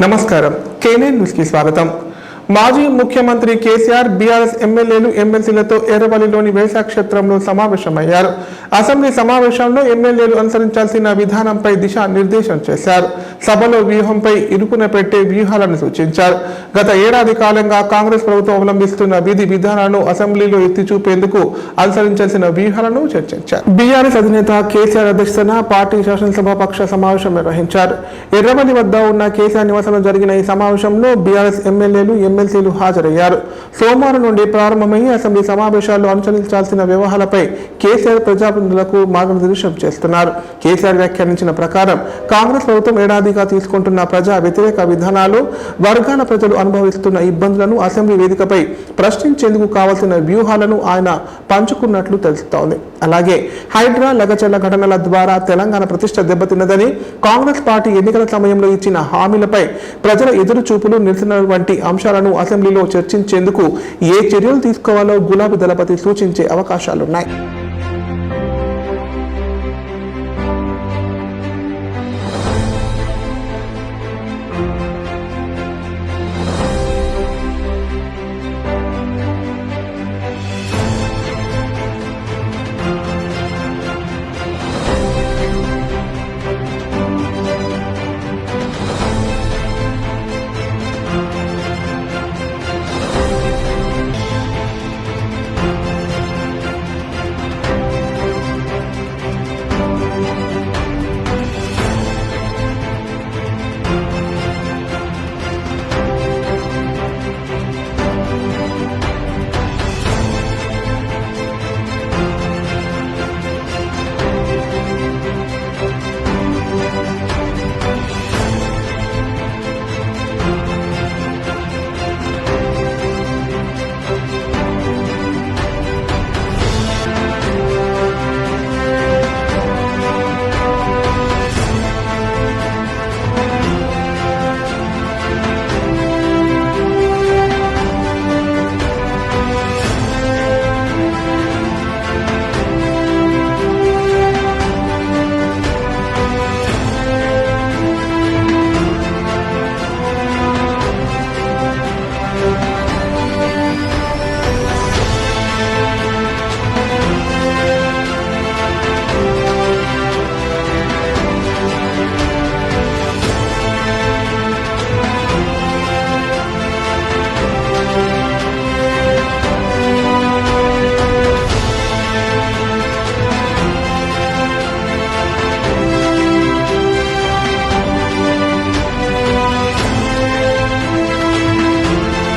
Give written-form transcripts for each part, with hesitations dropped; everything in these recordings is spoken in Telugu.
నమస్కారం కేనైన్ న్యూస్ కి స్వాగతం. మాజీ ముఖ్యమంత్రి కేసీఆర్ బీఆర్ఎస్ ఎమ్మెల్యేలు ఎమ్మెల్సీలతో ఎర్రవల్లిలోని వ్యవసాయ క్షేత్రంలో సమావేశమయ్యారు. అసెంబ్లీ సమావేశంలో ఎమ్మెల్యేలు అనుసరించాల్సిన విధానంపై దిశానిర్దేశం చేశారు. సభలో వ్యూహంపై ఇరుకున పెట్టే వ్యూహాలను సూచించారు. గత ఏడాది కాలంగా కాంగ్రెస్ ప్రభుత్వం అవలంబిస్తున్న విధి విధానాలను అసెంబ్లీలో ఎత్తి చూపేందుకు అనుసరించాల్సిన వ్యూహాలను చర్చించారు. బీఆర్ఎస్ అధినేత కేసీఆర్ అధ్యక్షతన పార్టీ శాసనసభాపక్ష సమావేశం నిర్వహించారు. ఎర్రవల్లి వద్ద ఉన్న కేసీఆర్ నివాసంలో జరిగిన ఈ సమావేశంలో బీఆర్ఎస్ ఎమ్మెల్యేలు ఎమ్మెల్సీలు హాజరయ్యారు. సోమవారం నుండి ప్రారంభమయ్యే అసెంబ్లీ సమావేశాల్లో అనుసరించాల్సిన వ్యవహారాలపై కేసీఆర్ ప్రజాప్రతినిధులకు మార్గనిర్దేశం చేస్తున్నారు. కేసీఆర్ వ్యాఖ్యానించిన ప్రకారం కాంగ్రెస్ ప్రభుత్వం ఏడాదిగా తీసుకుంటున్న ప్రజా వ్యతిరేక విధానాలు, వర్గాల ప్రజలు అనుభవిస్తున్న ఇబ్బందులను అసెంబ్లీ వేదికపై ప్రశ్నించేందుకు కావాల్సిన వ్యూహాలను ఆయన పంచుకున్నట్లు తెలుస్తోంది. అలాగే హైడ్రా లగచర్ల ఘటనల ద్వారా తెలంగాణ ప్రతిష్ట దెబ్బతిన్నదని, కాంగ్రెస్ పార్టీ ఎన్నికల సమయంలో ఇచ్చిన హామీలపై ప్రజల ఎదురు చూపులు, నిరసన వంటి అంశాలను అసెంబ్లీలో చర్చించేందుకు ఏ చర్యలు తీసుకోవాలో గులాబీ దళపతి సూచించే అవకాశాలున్నాయి.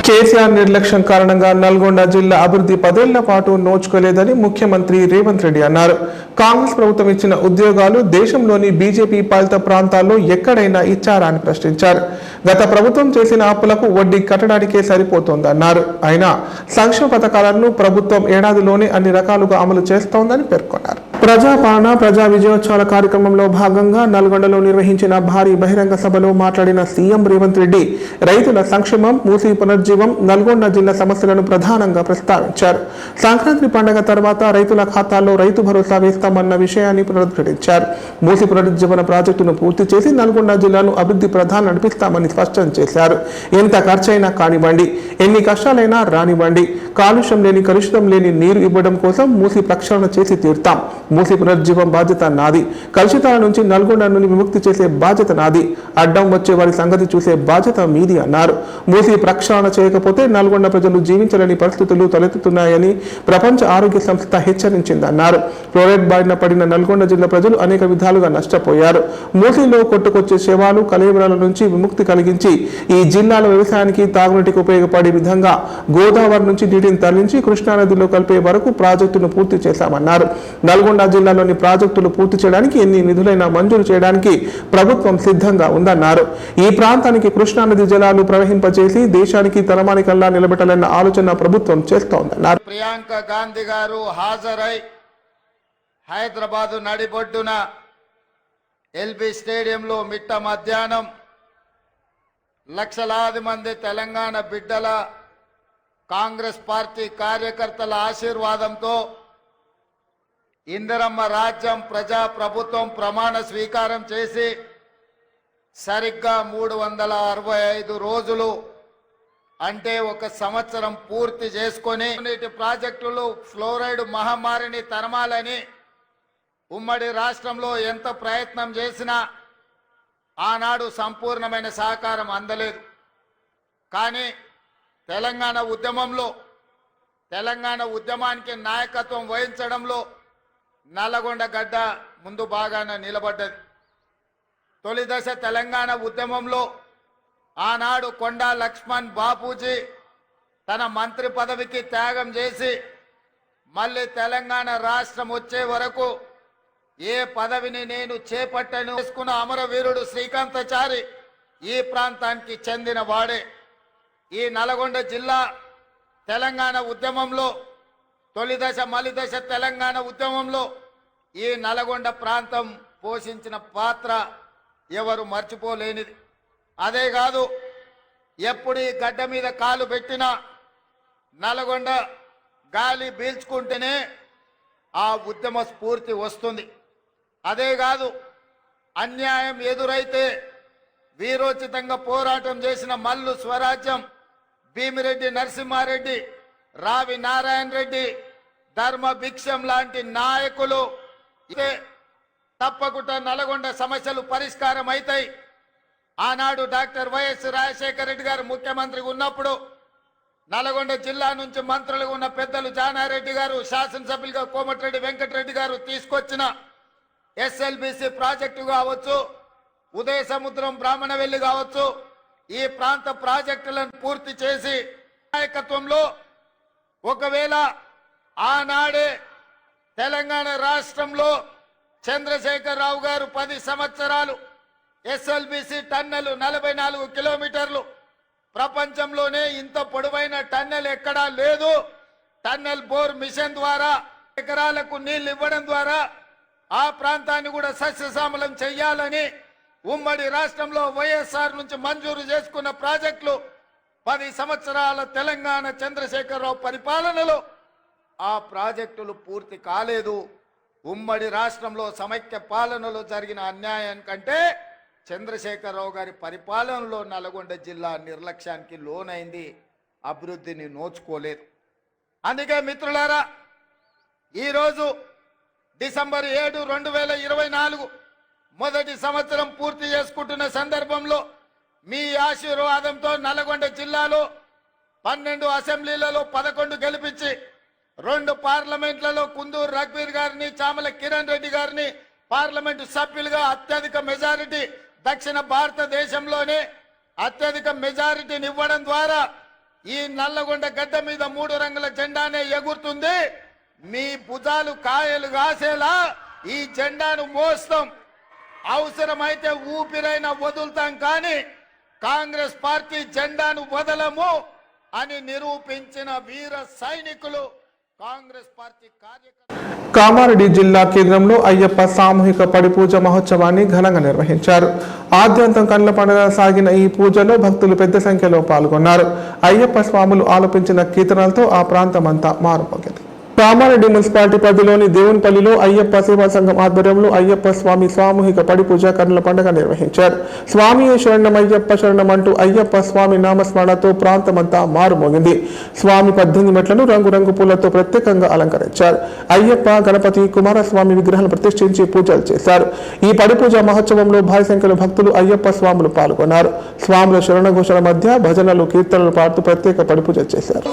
కేసీఆర్ నిర్లక్ష్యం కారణంగా నల్గొండ జిల్లా అభివృద్ధి 10 ఏళ్ల పాటు నోచుకోలేదని ముఖ్యమంత్రి రేవంత్ రెడ్డి అన్నారు. కాంగ్రెస్ ప్రభుత్వం ఇచ్చిన ఉద్యోగాలు దేశంలోని బీజేపీ పాలిత ప్రాంతాల్లో ఎక్కడైనా ఇచ్చారా అని ప్రశ్నించారు. గత ప్రభుత్వం చేసిన అప్పులకు వడ్డీ కట్టడానికే సరిపోతోందన్నారు. అయినా సంక్షేమ పథకాలను ప్రభుత్వం ఏడాదిలోనే అన్ని రకాలుగా అమలు చేస్తోందని పేర్కొన్నారు. ప్రజాపాలన ప్రజా విజయోత్సవాల కార్యక్రమంలో భాగంగా నల్గొండలో నిర్వహించిన భారీ బహిరంగ సభలో మాట్లాడిన సీఎం రేవంత్ రెడ్డి రైతుల సంక్షేమం, మూసీ పునర్జీవం, నల్గొండ జిల్లా సమస్యలను ప్రధానంగా ప్రస్తావించారు. సంక్రాంతి పండుగ తర్వాత రైతుల ఖాతాల్లో రైతు భరోసా వేస్తామన్న విషయాన్ని పునరుద్ఘాటించారు. మూసీ పునరుజ్జీవన ప్రాజెక్టును పూర్తి చేసి నల్గొండ జిల్లాను అభివృద్ధి ప్రధాన నడిపిస్తామని స్పష్టం చేశారు. ఎంత ఖర్చైనా కానివ్వండి, ఎన్ని కష్టాలైనా రానివ్వండి, కాలుష్యం లేని, కలుషితం లేని నీరు ఇవ్వడం కోసం మూసీ ప్రక్షాళన చేసి తీరుతాం. మూసీ పునర్జీవం బాధ్యత నాది. కలుషితాల నుంచి నల్గొండ నుండి విముక్తి చేసే బాధ్యత నాది. అడ్డం వచ్చే వారి సంగతి చూసే బాధ్యత మీది అన్నారు. మూసీ ప్రక్షాళన చేయకపోతే నల్గొండ ప్రజలు జీవించలేని పరిస్థితులు తలెత్తుతున్నాయని ప్రపంచ ఆరోగ్య సంస్థ హెచ్చరించిందన్నారు. ఫ్లోరైడ్ బారిన పడిన నల్గొండ జిల్లా ప్రజలు అనేక విధాలుగా నష్టపోయారు. మూసీలో కొట్టుకొచ్చే శవాలు, కలేబరాల నుంచి విముక్తి కలిగించి ఈ జిల్లాలో వ్యవసాయానికి, తాగునీటికి ఉపయోగపడే విధంగా గోదావరి నుంచి నీటిని తరలించి కృష్ణానదిలో కలిపే వరకు ప్రాజెక్టును పూర్తి చేశామన్నారు. నల్గొండ జిల్లాలోని ప్రాజెక్టులు పూర్తి చేయడానికి ఎన్ని నిధులైనా మంజూరు చేయడానికి ప్రభుత్వం సిద్ధంగా ఉందన్నారు. ఈ ప్రాంతానికి కృష్ణానది జలాలు ప్రవహింపచేసి దేశానికి తలమానికల్లా నిలబెట్టాలన్న ఆలోచన ప్రభుత్వం చేస్తోందన్నారు. ప్రియాంక గాంధీ గారు హాజరై హైదరాబాద్ నడిబొడ్డున ఎల్బీ స్టేడియంలో మిట్ట మధ్యాహ్నం లక్షలాది మంది తెలంగాణ బిడ్డల కాంగ్రెస్ పార్టీ కార్యకర్తల ఆశీర్వాదంతో ఇందిరమ్మ రాజ్యం ప్రజా ప్రభుత్వం ప్రమాణ స్వీకారం చేసి సరిగ్గా 365 రోజులు అంటే ఒక సంవత్సరం పూర్తి చేసుకొని నీటి ప్రాజెక్టులు ఫ్లోరైడ్ మహమ్మారిని తరమాలని ఉమ్మడి రాష్ట్రంలో ఎంత ప్రయత్నం చేసినా ఆనాడు సంపూర్ణమైన సహకారం అందలేదు. కానీ తెలంగాణ ఉద్యమానికి నాయకత్వం వహించడంలో నల్లగొండ గడ్డ ముందు బాగానే నిలబడ్డది. తొలి దశ తెలంగాణ ఉద్యమంలో ఆనాడు కొండా లక్ష్మణ్ బాపూజీ తన మంత్రి పదవికి త్యాగం చేసి మళ్ళీ తెలంగాణ రాష్ట్రం వచ్చే వరకు ఏ పదవిని నేను చేపట్టను చేసుకున్న అమరవీరుడు శ్రీకాంతాచారి ఈ ప్రాంతానికి చెందిన వాడే. ఈ నల్గొండ జిల్లా తెలంగాణ ఉద్యమంలో తొలి దశ మలి దశ తెలంగాణ ఉద్యమంలో ఈ నల్గొండ ప్రాంతం పోషించిన పాత్ర ఎవరు మర్చిపోలేనిది. అదే కాదు, ఎప్పుడు ఈ గడ్డ మీద కాలు పెట్టినా నల్గొండ గాలి పీల్చుకుంటేనే ఆ ఉద్యమ స్ఫూర్తి వస్తుంది. అదే కాదు, అన్యాయం ఎదురైతే వీరోచితంగా పోరాటం చేసిన మల్లు స్వరాజ్యం, భీమిరెడ్డి నరసింహారెడ్డి, రావి నారాయణ రెడ్డి, ధర్మ భిక్షం లాంటి నాయకులు తప్పకుండా నల్గొండ సమస్యలు పరిష్కారం అవుతాయి. ఆనాడు డాక్టర్ వైఎస్ రాజశేఖర రెడ్డి గారు ముఖ్యమంత్రిగా ఉన్నప్పుడు నల్గొండ జిల్లా నుంచి మంత్రులుగా ఉన్న పెద్దలు జానారెడ్డి గారు, శాసనసభ్యులుగా కోమటిరెడ్డి వెంకటరెడ్డి గారు తీసుకొచ్చిన ఎస్ఎల్బిసి ప్రాజెక్టు కావచ్చు, ఉదయ సముద్రం బ్రాహ్మణవెల్లి కావచ్చు, ఈ ప్రాంత ప్రాజెక్టులను పూర్తి చేసి నాయకత్వంలో ఒకవేళ ఆనాడే తెలంగాణ రాష్ట్రంలో చంద్రశేఖరరావు గారు 10 సంవత్సరాలు ఎస్ఎల్బిసి టన్నెల్ 44 కిలోమీటర్లు, ప్రపంచంలోనే ఇంత పొడవైన టన్నెల్ ఎక్కడా లేదు. టన్నెల్ బోర్ మిషన్ ద్వారా ఎకరాలకు నీళ్లు ఇవ్వడం ద్వారా ఆ ప్రాంతాన్ని కూడా సస్యశ్యామలం చెయ్యాలని ఉమ్మడి రాష్ట్రంలో వైఎస్ఆర్ నుంచి మంజూరు చేసుకున్న ప్రాజెక్టులు 10 సంవత్సరాల తెలంగాణ చంద్రశేఖరరావు పరిపాలనలో ఆ ప్రాజెక్టులు పూర్తి కాలేదు. ఉమ్మడి రాష్ట్రంలో సమైక్య పాలనలో జరిగిన అన్యాయం కంటే చంద్రశేఖరరావు గారి పరిపాలనలో నల్గొండ జిల్లా నిర్లక్ష్యానికి లోనైంది, అభివృద్ధిని నోచుకోలేదు. అందుకే మిత్రులారా, ఈరోజు డిసెంబర్ 7, 2024 మొదటి సంవత్సరం పూర్తి చేసుకుంటున్న సందర్భంలో మీ ఆశీర్వాదంతో నల్గొండ జిల్లాలో 12 అసెంబ్లీలలో 11 గెలిపించి 2 పార్లమెంట్లలో కుందూరు రఘువీర్ గారిని, చామల కిరణ్ రెడ్డి గారిని పార్లమెంటు సభ్యులుగా అత్యధిక మెజారిటీ, దక్షిణ భారతదేశంలోనే అత్యధిక మెజారిటీని ఇవ్వడం ద్వారా ఈ నల్లగొండ గడ్డ మీద 3 రంగుల జెండానే ఎగురుతుంది. మీ భుజాలు కాయలు కాసేలా ఈ జెండాను మోస్తాం. అవసరమైతే ఊపిరైనా వదులుతాం, కానీ కాంగ్రెస్ పార్టీ జెండాను వదలము అని నిరూపించిన వీర సైనికులు కాంగ్రెస్ పార్టీ కార్యకర్తలు. కామారెడ్డి జిల్లా కేంద్రంలో అయ్యప్ప సామూహిక పడిపూజ మహోత్సవాన్ని ఘనంగా నిర్వహించారు. ఆద్యంతం కళ్ళ పండుగ సాగిన ఈ పూజలో భక్తులు పెద్ద సంఖ్యలో పాల్గొన్నారు. అయ్యప్ప స్వాములు ఆలపించిన కీర్తనలతో ఆ ప్రాంతమంతా మారుమోగింది. కామారెడ్డి మున్సిపాలిటీ పరిధిలోని దేవునిపల్లిలో అయ్యప్ప సేవా సంఘం ఆధ్వర్యంలో అయ్యప్ప స్వామి సామూహిక పడిపూజ కన్నుల పండుగ నిర్వహించారు. స్వామి శరణం అయ్యప్ప శరణం అంటూ అయ్యప్ప స్వామి నామస్మరణతో ప్రాంతమంతా మారుమోగింది. స్వామి 18 మెట్లను రంగురంగు పూలతో ప్రత్యేకంగా అలంకరించారు. అయ్యప్ప, గణపతి, కుమారస్వామి విగ్రహాలను ప్రతిష్ఠించి పూజలు చేశారు. ఈ పడిపూజ మహోత్సవంలో భారీ సంఖ్యలో భక్తులు అయ్యప్ప స్వాములు పాల్గొన్నారు. స్వాముల శరణ ఘోషణ మధ్య భజనలు, కీర్తనలు పాడుతూ ప్రత్యేక పడిపూజ చేశారు.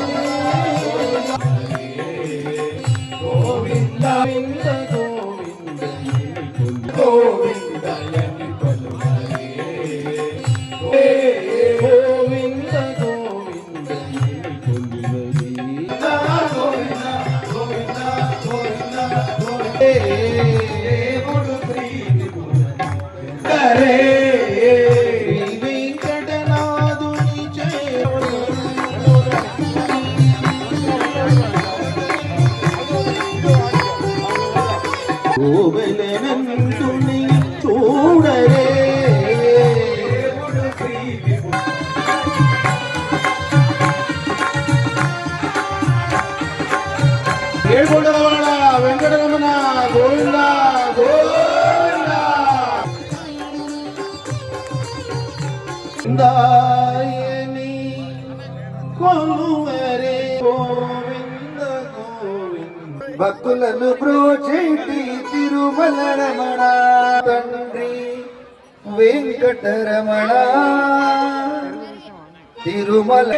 దాయని కొలువరే గోవింద గోవింద భక్తులను బ్రోచేటి తిరుమల రమణ తండ్రి వెంకటరమణ తిరుమల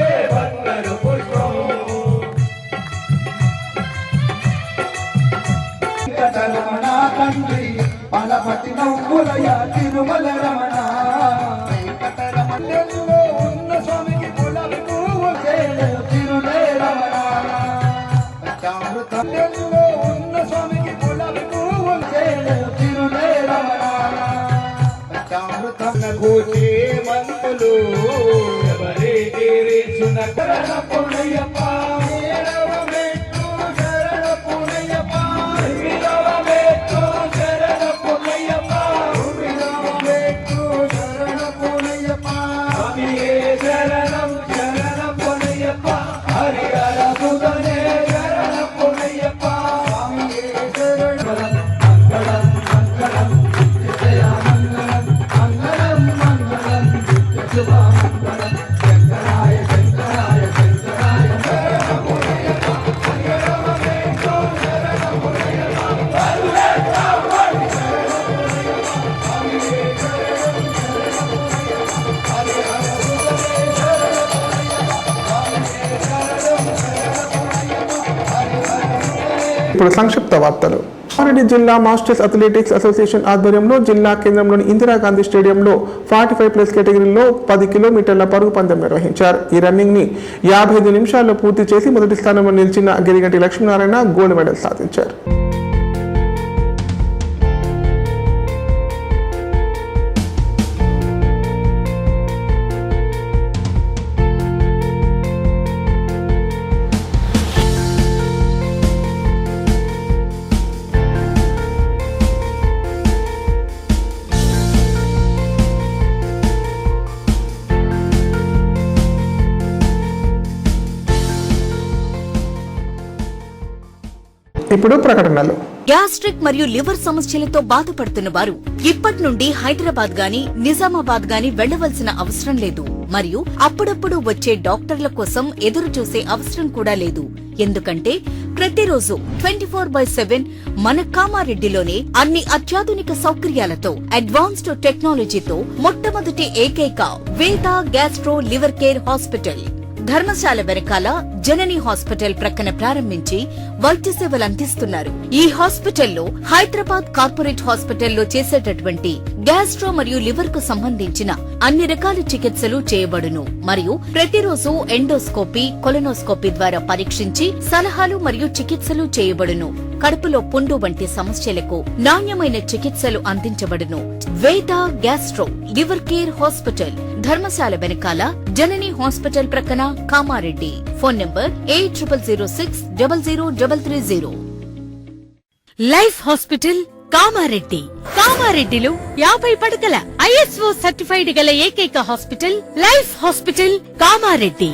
వెంకటరమణ తండ్రి పలపతి నవ్వులయ తిరుమల రమణ వెంకటరమణలో ఉన్న స్వామికి గులాబీ పువ్వు చేలు తిరులే రమణ చామృతంలో ఉన్న స్వామికి గులాబీ పువ్వు చేలు తిరులే రమణ చామృతం కూచే మంతులు ఎవరే తీరిచున కరణ పుణయ్యప్ప ఇప్పుడు సంక్షిప్త వార్తలు. రంగారెడ్డి జిల్లా మాస్టర్స్ అథ్లెటిక్స్ అసోసియేషన్ ఆధ్వర్యంలో జిల్లా కేంద్రంలోని ఇందిరాగాంధీ స్టేడియంలో 45+ కేటగిరీలో 10 కిలోమీటర్ల పరుగు పందెం నిర్వహించారు. ఈ రన్నింగ్ ని 55 నిమిషాల్లో పూర్తి చేసి మొదటి స్థానంలో నిలిచిన గిరిగంటి లక్ష్మీనారాయణ గోల్డ్ మెడల్ సాధించారు. ఇప్పుడు ప్రకటనలు. గ్యాస్ట్రిక్ మరియు లివర్ సమస్యలతో బాధపడుతున్న వారు ఇప్పటి నుండి హైదరాబాద్ గాని నిజామాబాద్ గాని వెళ్లవలసిన అవసరం లేదు. మరియు అప్పుడప్పుడు వచ్చే డాక్టర్ల కోసం ఎదురు చూసే అవసరం కూడా లేదు. ఎందుకంటే ప్రతిరోజు 24/7 మన కామారెడ్డిలోనే అన్ని అత్యాధునిక సౌకర్యాలతో అడ్వాన్స్డ్ టెక్నాలజీతో మొట్టమొదటి ఏకైక వేద gastro liver care hospital Dharamshala వెనకాల జనని హాస్పిటల్ ప్రక్కన ప్రారంభించి వైద్య సేవలు అందిస్తున్నారు. ఈ హాస్పిటల్లో హైదరాబాద్ కార్పొరేట్ హాస్పిటల్లో చేసేటటువంటి గ్యాస్ట్రో మరియు లివర్ కు సంబంధించిన అన్ని రకాల చికిత్సలు చేయబడును. మరియు ప్రతిరోజు ఎండోస్కోపీ, కొలనోస్కోపీ ద్వారా పరీక్షించి సలహాలు మరియు చికిత్సలు చేయబడును. కడుపులో పుండు వంటి సమస్యలకు నాణ్యమైన చికిత్సలు అందించబడును. వేద gastro liver care hospital Dharamshala వెనకాల జనని హాస్పిటల్ ప్రక్కన Kamareddy. Phone number 8006000330. Life hospital Kamareddy. కామారెడ్డిలో 50 పడకల ISO సర్టిఫైడ్ గల ఏకైక hospital life hospital Kamareddy.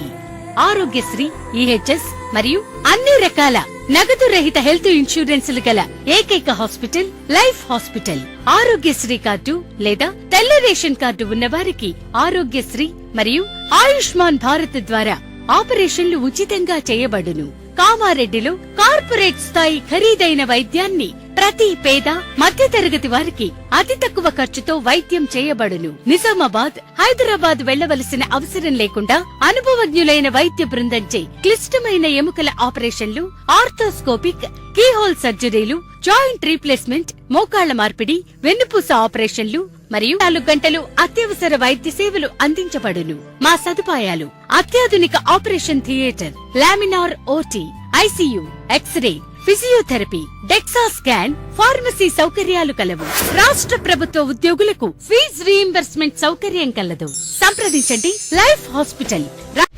Aarogyasri, EHS మరియు అన్ని రకాల నగదు రహిత హెల్త్ ఇన్సూరెన్సులు గల ఏకైక hospital life hospital. Aarogyasri card లేదా తెల్ల రేషన్ కార్డు ఉన్నవారికి ఆరోగ్యశ్రీ మరియు ఆయుష్మాన్ భారత్ ద్వారా ఆపరేషన్లు ఉచితంగా చేయబడును. కామారెడ్డిలో కార్పొరేట్ స్థాయి ఖరీదైన వైద్యాన్ని ప్రతి పేద మధ్యతరగతి వారికి అతి తక్కువ ఖర్చుతో వైద్యం చేయబడును. నిజామాబాద్, హైదరాబాద్ వెళ్లవలసిన అవసరం లేకుండా అనుభవజ్ఞులైన వైద్య బృందంచే క్లిష్టమైన ఎముకల ఆపరేషన్లు, ఆర్థోస్కోపిక్, కీహోల్ సర్జరీలు, జాయింట్ రీప్లేస్మెంట్, మోకాళ్ల మార్పిడి, వెన్నుపూస ఆపరేషన్లు మరియు 4 గంటలు అత్యవసర వైద్య సేవలు అందించబడును. మా సదుపాయాలు: అత్యాధునిక operation theatre, laminar OT, ICU, x ray, physiotherapy, DEXA scan, pharmacy సౌకర్యాలు కలవు. రాష్ట్ర ప్రభుత్వ ఉద్యోగులకు ఫీజు రీయింబర్స్మెంట్ సౌకర్యం కలదు. సంప్రదించండి లైఫ్ హాస్పిటల్.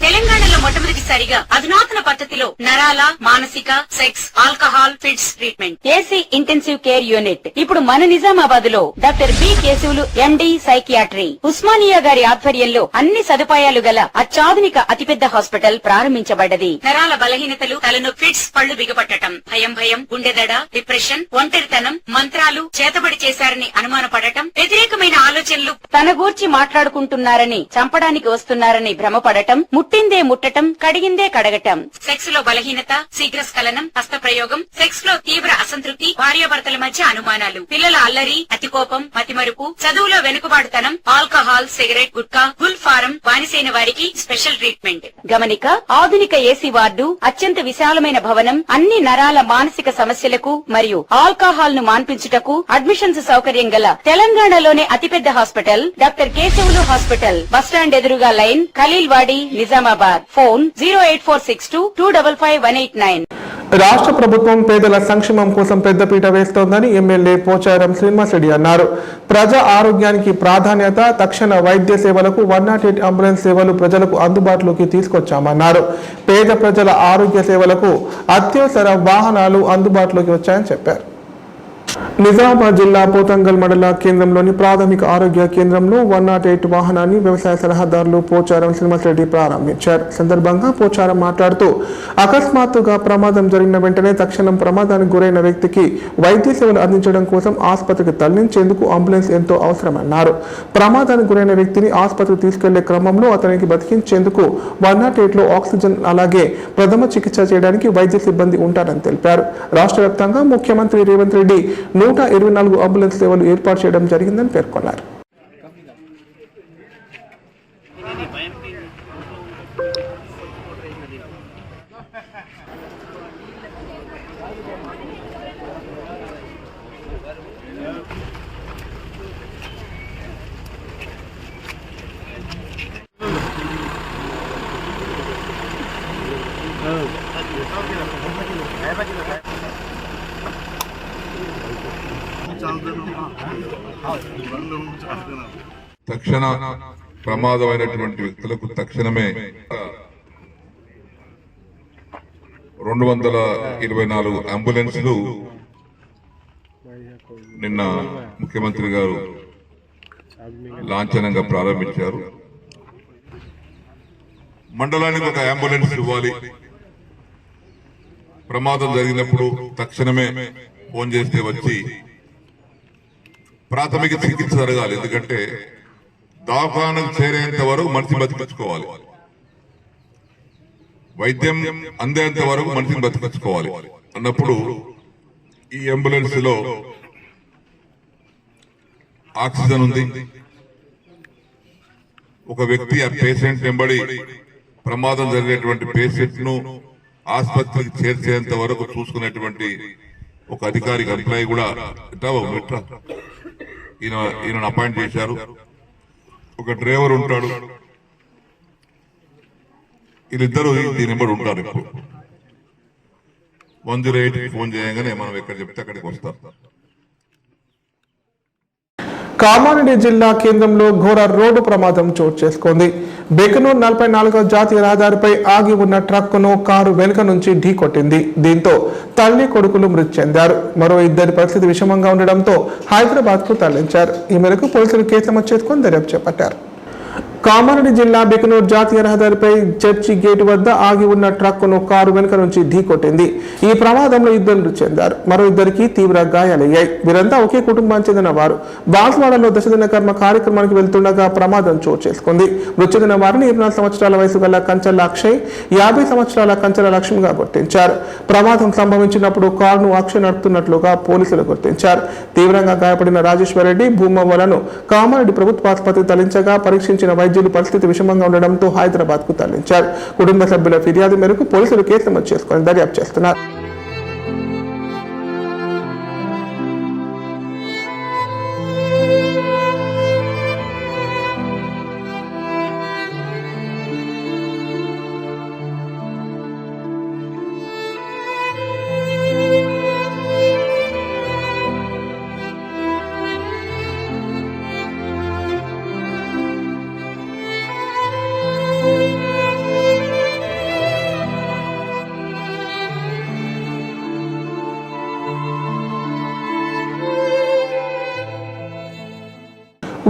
తెలంగాణలో మొట్టమొదటి తప్పనిసరిగా అధునాతన పద్ధతిలో నరాల, మానసిక, sex, alcohol, fits treatment. AC intensive care unit ఇప్పుడు మన నిజామాబాద్ లో doctor B Keshavulu MD psychiatry Osmania గారి ఆధ్వర్యంలో అన్ని సదుపాయాలు గల అత్యాధునిక అతిపెద్ద హాస్పిటల్ ప్రారంభించబడ్డది. నరాల బలహీనతలు, తలనొప్పి, ఫిట్స్, పళ్లు బిగపట్టడం, భయం, గుండెదడ, డిప్రెషన్, ఒంటరితనం, మంత్రాలు చేతబడి చేశారని అనుమానపడటం, వ్యతిరేకమైన ఆలోచనలు, తన గూర్చి మాట్లాడుకుంటున్నారని, చంపడానికి వస్తున్నారని భ్రమపడటం, ముట్టిందే ముట్టటం, కడిగిందే కడగటం, సెక్స్ లో బలహీనత, శీఘ్రస్ఖలనం, హస్తప్రయోగం, సెక్స్ లో తీవ్ర అసంతృప్తి, భార్యాభర్తల మధ్య అనుమానాలు, పిల్లల అల్లరి, అతికోపం, మతిమరుపు, చదువులో వెనుకబాటుతనం, alcohol, cigarette, gutka, Gul form బానిసైన వారికి స్పెషల్ ట్రీట్మెంట్. గమనిక, ఆధునిక ఏసీ వార్డు, అత్యంత విశాలమైన భవనం, అన్ని నరాల మానసిక సమస్యలకు మరియు ఆల్కహాల్ ను మాన్పించుటకు అడ్మిషన్స్ సౌకర్యం గల తెలంగాణలోనే అతిపెద్ద hospital doctor Keshavulu hospital. Bus stand ఎదురుగా లైన్, ఖలీల్వాడి, నిజామాబాద్. ఫోన్ 08462255189. రాష్ట్ర ప్రభుత్వం పేదల సంక్షేమం కోసం పెద్దపీట వేస్తోందని ఎమ్మెల్యే పోచారం శ్రీనివాసరెడ్డి అన్నారు. ప్రజా ఆరోగ్యానికి ప్రాధాన్యత, తక్షణ వైద్య సేవలకు 108 అంబులెన్స్ సేవలు ప్రజలకు అందుబాటులోకి తీసుకొచ్చామన్నారు. పేద ప్రజల ఆరోగ్య సేవలకు అత్యవసర వాహనాలు అందుబాటులోకి వచ్చాయని చెప్పారు. నిజామాబాద్ జిల్లా పోతంగల్ మండల కేంద్రంలోని ప్రాథమిక ఆరోగ్య కేంద్రంలో 108 వాహనాన్ని వ్యవసాయ సలహాదారులు పోచారం శ్రీనివాసరెడ్డి ప్రారంభించారు. సందర్భంగా పోచారం మాట్లాడుతూ అకస్మాత్తుగా ప్రమాదం జరిగిన వెంటనే తక్షణం ప్రమాదానికి గురైన వ్యక్తికి వైద్య సేవలు అందించడం కోసం ఆసుపత్రికి తరలించేందుకు అంబులెన్స్ ఎంతో అవసరమన్నారు. ప్రమాదానికి గురైన వ్యక్తిని ఆసుపత్రికి తీసుకెళ్లే క్రమంలో అతనికి బతికించేందుకు 108లో ఆక్సిజన్ అలాగే ప్రథమ చికిత్స చేయడానికి వైద్య సిబ్బంది ఉంటారని తెలిపారు. రాష్ట్ర వ్యాప్తంగా ముఖ్యమంత్రి రేవంత్ రెడ్డి 124 అంబులెన్స్ సేవలు ఏర్పాటు చేయడం జరిగిందని పేర్కొన్నారు. తక్షణ ప్రమాదమైనటువంటి వ్యక్తులకు తక్షణమే 224 అంబులెన్స్లు నిన్న ముఖ్యమంత్రి గారు లాంఛనంగా ప్రారంభించారు. మండలానికి ఒక అంబులెన్స్ ఇవ్వాలి. ప్రమాదం జరిగినప్పుడు తక్షణమే ఫోన్ చేస్తే వచ్చి ప్రాథమిక చికిత్స జరగాలి. ఎందుకంటే దవాఖానకు చేరేంత వరకు మనిషి బతికించుకోవాలి, వైద్యం అందేంత వరకు మనిషిని బతికించుకోవాలి అన్నప్పుడు ఈ అంబులెన్స్ లో ఆక్సిజన్ ఉంది. ఒక వ్యక్తి ఆ పేషెంట్ వెంబడి ప్రమాదం జరిగినటువంటి పేషెంట్ ను ఆసుపత్రికి చేర్చేంత వరకు చూసుకునేటువంటి ఒక అధికారిక ఎంప్లాయీ కూడా ఈయన అపాయింట్ చేశారు. ఒక డ్రైవర్ ఉంటాడు. వీళ్ళిద్దరూ దీని వెంబడి ఉంటారు. ఇప్పుడు 108 ఫోన్ చేయగానే మనం ఎక్కడ చెప్తే అక్కడికి వస్తాం. కామారెడ్డి జిల్లా కేంద్రంలో ఘోర రోడ్డు ప్రమాదం చోటు చేసుకుంది. బెకనూర్ 44వ జాతీయ రహదారిపై ఆగి ఉన్న ట్రక్కును కారు వెనుక నుంచి ఢీకొట్టింది. దీంతో తల్లి కొడుకులు మృతి చెందారు. మరో ఇద్దరి పరిస్థితి విషమంగా ఉండడంతో హైదరాబాద్ కు తరలించారు. ఈ మేరకు పోలీసులు కేసు నమోదు చేసుకుని దర్యాప్తు చేపట్టారు. కామారెడ్డి జిల్లా బెకనూర్ జాతీయ రహదారిపై చర్చి గేటు వద్ద ఆగి ఉన్న ట్రక్కును కారు వెనుక నుంచి ఢీకొట్టింది. ఈ ప్రమాదంలో ఇద్దరు మృతి చెందారు. మరో ఇద్దరికి తీవ్ర గాయాలయ్యాయి. వీరంతా ఒకే కుటుంబానికి చెందిన వారు. బాన్స్వాడలో దశదిన కర్మ కార్యక్రమానికి వెళ్తుండగా ప్రమాదం చోటు చేసుకుంది. మృతి చెందిన వారిని 24 సంవత్సరాల వయసు గల కంచెల అక్షయ్, 50 సంవత్సరాల కంచెల లక్ష్మిగా గుర్తించారు. ప్రమాదం సంభవించినప్పుడు కారును అక్షయ్ నడుపుతున్నట్లుగా పోలీసులు గుర్తించారు. తీవ్రంగా గాయపడిన రాజేశ్వరరెడ్డి భూమవ్వలను కామారెడ్డి ప్రభుత్వ ఆసుపత్రికి తరలించగా పరీక్షించిన వైద్యులు పరిస్థితి విషమంగా ఉండడంతో హైదరాబాద్ కు తరలించారు. కుటుంబ సభ్యుల ఫిర్యాదు మేరకు పోలీసులు కేసు నమోదు చేసుకుని దర్యాప్తు చేస్తున్నారు.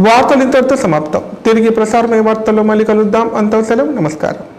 వార్తలు ఇంతటితో సమాప్తం. తిరిగి ప్రసారమయ్యే వార్తల్లో మళ్ళీ కలుద్దాం. అంతవరకు సెలవు. నమస్కారం.